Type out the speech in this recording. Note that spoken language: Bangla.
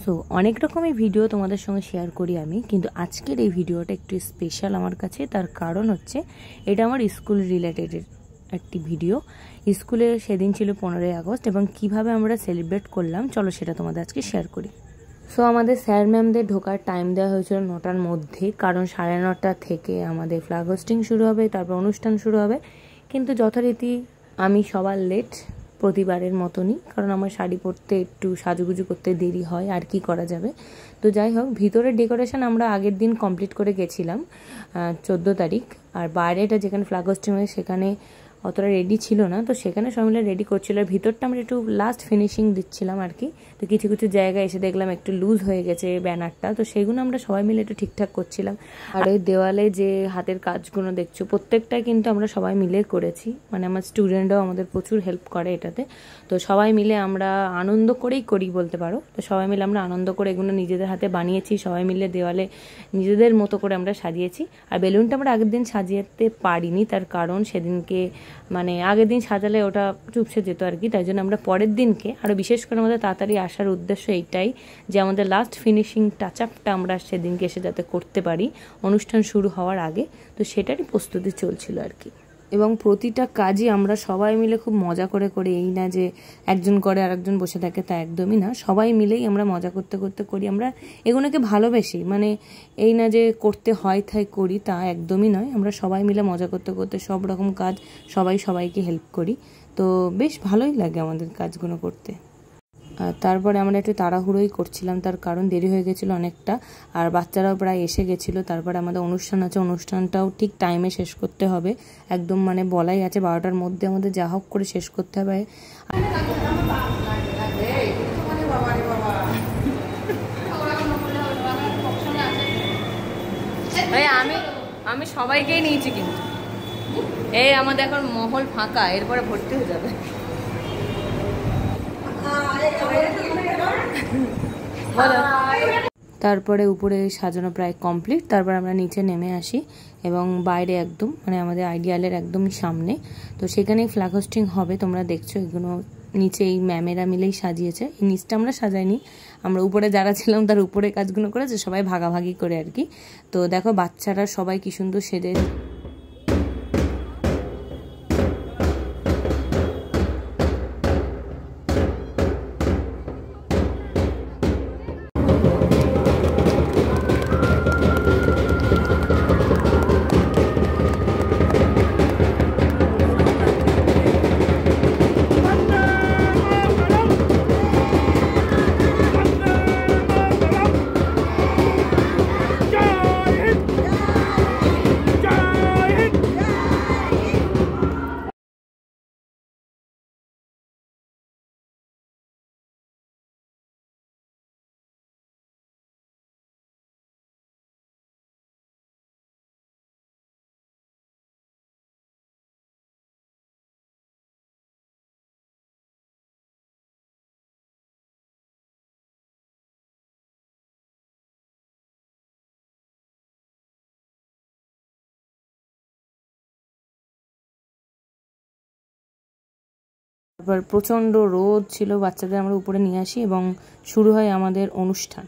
সো অনেক রকমের ভিডিও তোমাদের সঙ্গে শেয়ার করি আমি, কিন্তু আজকের এই ভিডিওটা একটু স্পেশাল আমার কাছে। তার কারণ হচ্ছে এটা আমার স্কুল রিলেটেড একটি ভিডিও। স্কুলে সেদিন ছিল 15ই আগস্ট এবং কিভাবে আমরা সেলিব্রেট করলাম চলো সেটা তোমাদের আজকে শেয়ার করি। সো আমাদের স্যার ম্যামদের ঢোকার টাইম দেওয়া হয়েছিল 9টার মধ্যে, কারণ 9:30 থেকে আমাদের ফ্ল্যাগ হোস্টিং শুরু হবে, তারপর অনুষ্ঠান শুরু হবে। কিন্তু যথারীতি আমি সবার লেট, প্রতিবারের মতনই, কারণ আমার শাড়ি পরতে একটু সাজুগুজু করতে দেরি হয়, আর কি করা যাবে। তো যাই হোক, ভিতরের ডেকোরেশন আমরা আগের দিন কমপ্লিট করে গেছিলাম 14 তারিখ, আর বাইরেটা যেখানে ফ্ল্যাগ হোস্টিং হয় সেখানে অতটা রেডি ছিল না, তো সেখানে সবাই মিলে রেডি করছিল। আর ভিতরটা আমরা একটু লাস্ট ফিনিশিং দিচ্ছিলাম আর কি। তো কিছু কিছু জায়গায় এসে দেখলাম একটু লুজ হয়ে গেছে ব্যানারটা, তো সেগুলো আমরা সবাই মিলে একটু ঠিকঠাক করছিলাম। আর এই দেওয়ালে যে হাতের কাজগুলো দেখছো প্রত্যেকটাই কিন্তু আমরা সবাই মিলে করেছি, মানে আমার স্টুডেন্টরাও আমাদের প্রচুর হেল্প করে এটাতে। তো সবাই মিলে আমরা আনন্দ করেই করি বলতে পারো। তো সবাই মিলে আমরা আনন্দ করে এগুলো নিজেদের হাতে বানিয়েছি, সবাই মিলে দেওয়ালে নিজেদের মতো করে আমরা সাজিয়েছি। আর বেলুনটা আমরা আগের দিন সাজিয়েতে পারিনি, তার কারণ সেদিনকে মানে আগের দিন সাজালে ওটা চুপসে যেত আর কি, তাই জন্য আমরা পরের দিনকে আরও বিশেষ করে আমাদের তাড়াতাড়ি আসার উদ্দেশ্য এইটাই যে আমাদের লাস্ট ফিনিশিং টাচ আপটা আমরা সেদিনকে এসে যাতে করতে পারি অনুষ্ঠান শুরু হওয়ার আগে। তো সেটারই প্রস্তুতি চলছিল আর কি। এবং প্রতিটা কাজই আমরা সবাই মিলে খুব মজা করে করি, এই না যে একজন করে আর একজন বসে থাকে, তা একদমই না। সবাই মিলেই আমরা মজা করতে করতে করি, আমরা এগুলোকে ভালোবেসি, মানে এই না যে করতে হয় তাই করি, তা একদমই নয়। আমরা সবাই মিলে মজা করতে করতে সব রকম কাজ সবাই সবাইকে হেল্প করি, তো বেশ ভালোই লাগে আমাদের কাজগুলো করতে। আর তারপরে আমরা একটু তাড়াহুড়োই করছিলাম, তার কারণ দেরি হয়ে গেছিলো অনেকটা, আর বাচ্চারাও প্রায় এসে গেছিলো। তারপরে আমাদের অনুষ্ঠান আছে, অনুষ্ঠানটাও ঠিক টাইমে শেষ করতে হবে, একদম মানে বলাই আছে 12টার মধ্যে আমাদের যা হোক করে শেষ করতে হবে। আমি সবাইকেই নিয়েছি, কিন্তু এই আমাদের এখন মহল ফাঁকা, এরপরে ভর্তি হয়ে যাবে। তারপরে উপরে সাজানো প্রায় কমপ্লিট, তারপর আমরা নিচে নেমে আসি এবং বাইরে একদম মানে আমাদের আইডিয়ালের একদমই সামনে, তো সেখানেই ফ্ল্যাগ হোস্টিং হবে। তোমরা দেখছো এগুলো নিচে এই ম্যামেরা মিলেই সাজিয়েছে, এই নিচটা আমরা সাজাইনি, আমরা উপরে যারা ছিলাম তার উপরে কাজগুলো করেছে সবাই ভাগাভাগি করে আর কি। তো দেখো বাচ্চারা সবাই কি সুন্দর সেজে তারপর প্রচণ্ড রোদ ছিল, বাচ্চাদের আমরা উপরে নিয়ে আসি এবং শুরু হয় আমাদের অনুষ্ঠান।